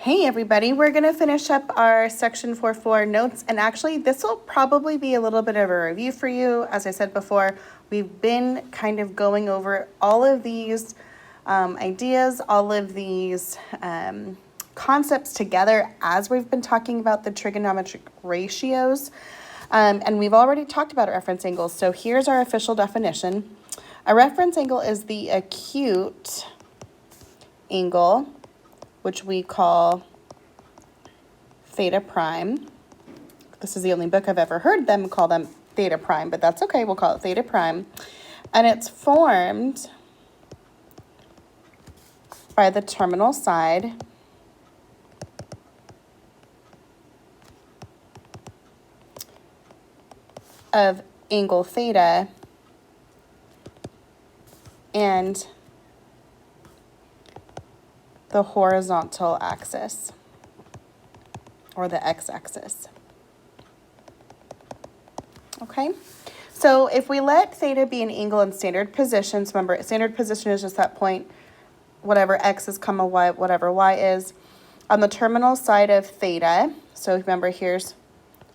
Hey everybody, we're going to finish up our section 4.4 notes, and actually this will probably be a little bit of a review for you. As I said before, we've been kind of going over all of these ideas, all of these concepts together as we've been talking about the trigonometric ratios, and we've already talked about reference angles. So here's our official definition. A reference angle is the acute angle, which we call theta prime. This is the only book I've ever heard them call them theta prime, but that's okay. We'll call it theta prime. And it's formed by the terminal side of angle theta and the horizontal axis, or the x-axis. Okay, so if we let theta be an angle in standard positions, remember standard position is just that point, whatever x is comma y, whatever y is, on the terminal side of theta. So remember, here's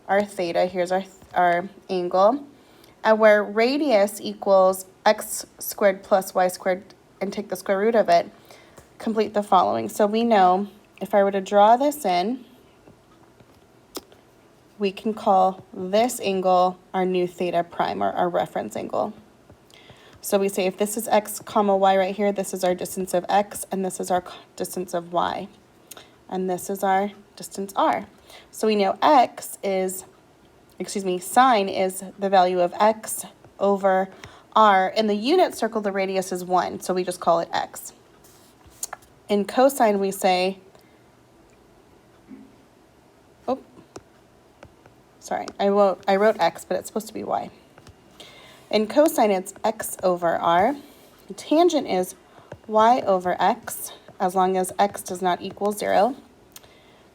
our theta, here's our angle, and where radius equals x squared plus y squared, and take the square root of it, complete the following. So we know if I were to draw this in, we can call this angle our new theta prime, or our reference angle. So we say if this is x comma y right here, this is our distance of x, and this is our distance of y, and this is our distance r. So we know sine is the value of x over r. In the unit circle, the radius is 1, so we just call it x. In cosine, we say, I wrote x, but it's supposed to be y. In cosine, it's x over r. The tangent is y over x, as long as x does not equal 0.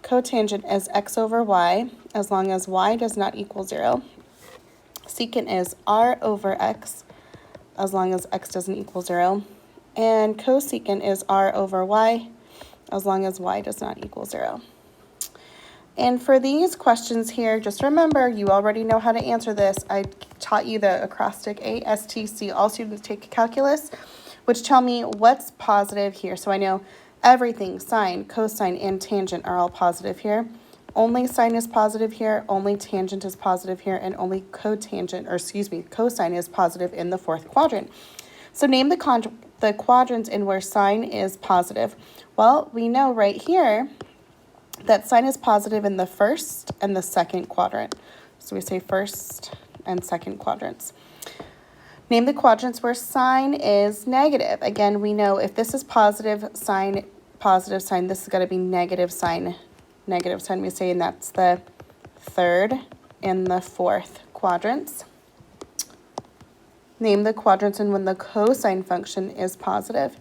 Cotangent is x over y, as long as y does not equal 0. Secant is r over x, as long as x doesn't equal 0. And cosecant is r over y, as long as y does not equal 0. And for these questions here, just remember, you already know how to answer this. I taught you the acrostic ASTC. All students take calculus, which tell me what's positive here. So I know everything, sine, cosine, and tangent are all positive here. Only sine is positive here, only tangent is positive here, and only cosine is positive in the fourth quadrant. So name the quadrants in where sine is positive. Well, we know right here that sine is positive in the first and the second quadrant. So we say first and second quadrants. Name the quadrants where sine is negative. Again, we know if this is positive sine, this is going to be negative sine. We say, and that's the third and the fourth quadrants. Name the quadrants and when the cosine function is positive.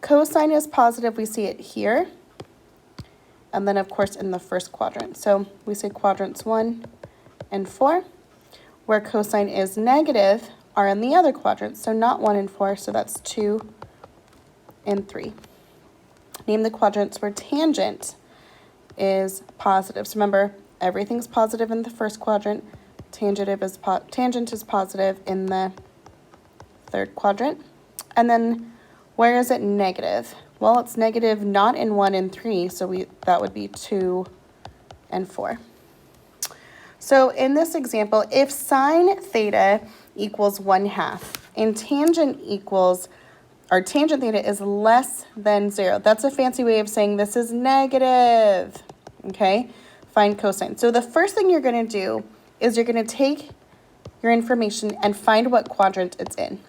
Cosine is positive, we see it here, and then of course in the first quadrant. So we say quadrants 1 and 4, where cosine is negative are in the other quadrants, so not 1 and 4, so that's 2 and 3. Name the quadrants where tangent is positive. So remember, everything's positive in the first quadrant, tangent is positive in the third quadrant. And then where is it negative? Well, it's negative not in 1 and 3, so that would be 2 and 4. So in this example, if sine theta equals 1/2 and tangent theta is less than 0, that's a fancy way of saying this is negative. Okay, find cosine. So the first thing you're going to do is you're going to take your information and find what quadrant it's in.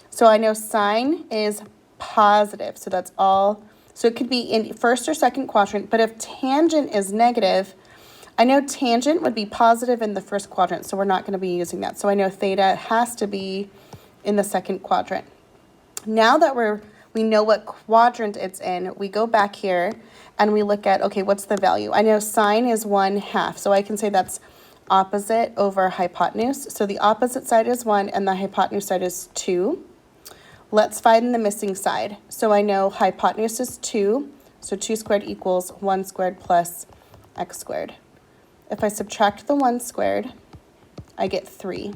So I know sine is positive, so that's all. So it could be in first or second quadrant, but if tangent is negative, I know tangent would be positive in the first quadrant, so we're not going to be using that. So I know theta has to be in the second quadrant. Now that we know what quadrant it's in, we go back here and we look at, okay, what's the value? I know sine is 1/2, so I can say that's opposite over hypotenuse. So the opposite side is 1 and the hypotenuse side is 2. Let's find the missing side. So I know hypotenuse is 2, So 2 squared equals 1 squared plus x squared. If I subtract the 1 squared, I get 3.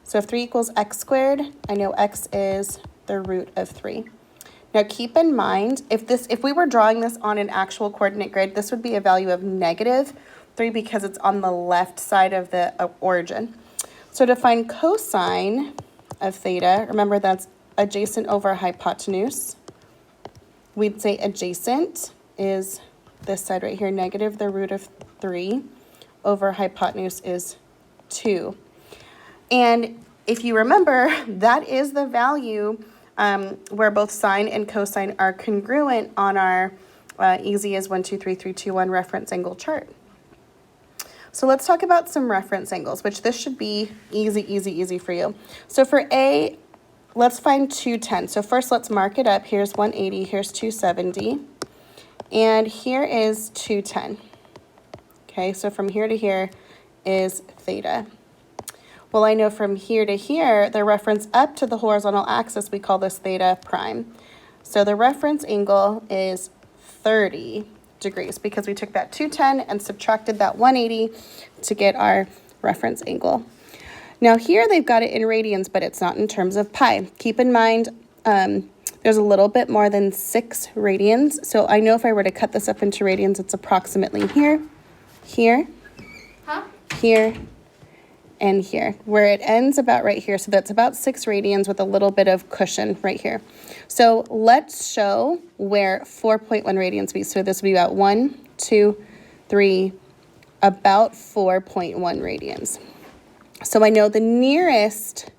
So if 3 equals x squared, I know x is the root of 3. Now keep in mind, if we were drawing this on an actual coordinate grid, this would be a value of -3 because it's on the left side of the origin. So to find cosine of theta, remember that's adjacent over hypotenuse. We'd say adjacent is this side right here, negative the root of 3 over hypotenuse is 2. And if you remember, that is the value where both sine and cosine are congruent on our easy as 1, 2, 3, 3, 2, 1 reference angle chart. So let's talk about some reference angles, which this should be easy for you. So for A, let's find 210. So first let's mark it up. Here's 180, here's 270, and here is 210. Okay, so from here to here is theta. Well, I know from here to here, the reference up to the horizontal axis, we call this theta prime. So the reference angle is 30 degrees because we took that 210 and subtracted that 180 to get our reference angle. Now here they've got it in radians, but it's not in terms of pi. Keep in mind, there's a little bit more than 6 radians. So I know if I were to cut this up into radians, it's approximately here, here, here, and here, where it ends about right here. So that's about 6 radians with a little bit of cushion right here. So let's show where 4.1 radians be. So this would be about 1, 2, 3, about 4.1 radians. So I know the nearest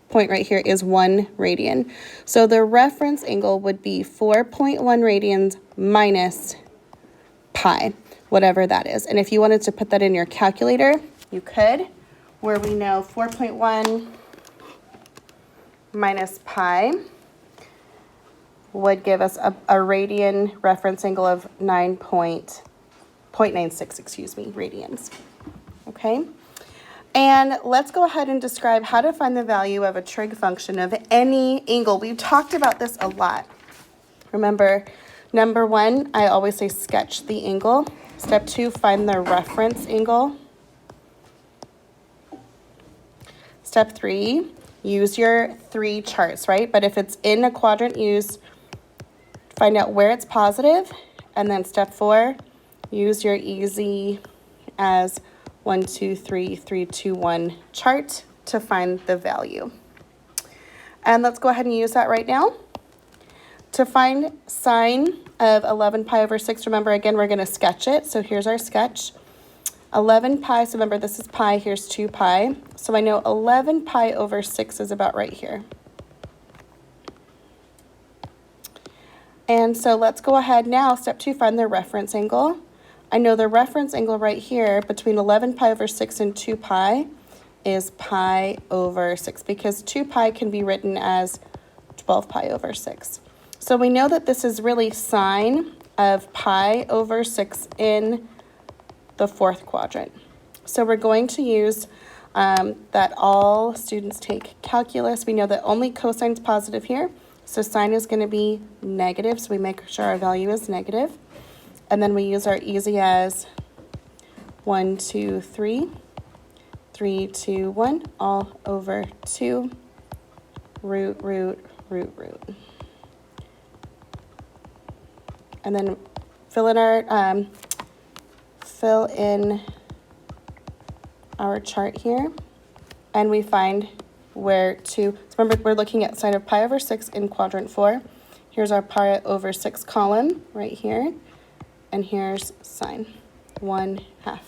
point right here is 1 radian. So the reference angle would be 4.1 radians minus pi, whatever that is. And if you wanted to put that in your calculator, you could, where we know 4.1 minus pi would give us a radian reference angle of 0.96, radians. Okay? And let's go ahead and describe how to find the value of a trig function of any angle. We've talked about this a lot. Remember, number 1, I always say sketch the angle. Step 2, find the reference angle. Step 3, use your 3 charts, right? But if it's in a quadrant, find out where it's positive. And then step 4, use your easy as 1, 2, 3, 3, 2, 1 chart to find the value. And let's go ahead and use that right now. To find sine of 11 pi over 6, remember again, we're going to sketch it. So here's our sketch. 11 pi, so remember this is pi, here's 2 pi. So I know 11 pi over 6 is about right here. And so let's go ahead now, step 2, find the reference angle. I know the reference angle right here between 11 pi over 6 and 2 pi is pi over 6 because 2 pi can be written as 12 pi over 6. So we know that this is really sine of pi over 6 in the 4th quadrant. So we're going to use that all students take calculus. We know that only cosine is positive here. So sine is going to be negative. So we make sure our value is negative. And then we use our easy as 1, 2, 3, 3, 2, 1, all over 2, root, root, root, root. And then fill in our chart here, and we find where to, so remember we're looking at sine of pi over 6 in quadrant 4. Here's our pi over 6 column right here, and here's sine, 1/2.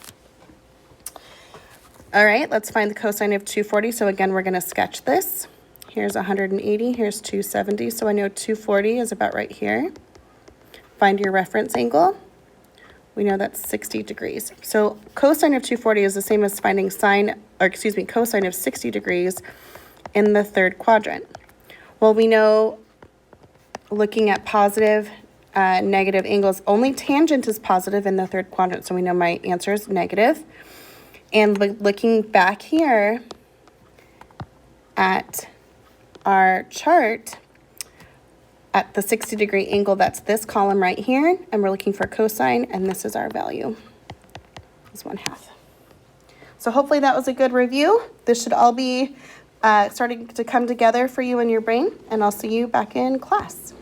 All right, let's find the cosine of 240. So again, we're going to sketch this. Here's 180, here's 270, so I know 240 is about right here. Find your reference angle. We know that's 60 degrees. So cosine of 240 is the same as finding cosine of 60 degrees in the 3rd quadrant. Well, we know looking at positive, negative angles, only tangent is positive in the 3rd quadrant, so we know my answer is negative. And looking back here at our chart, at the 60-degree angle, that's this column right here, and we're looking for cosine, and this is our value, is 1/2. So hopefully that was a good review. This should all be starting to come together for you in your brain, and I'll see you back in class.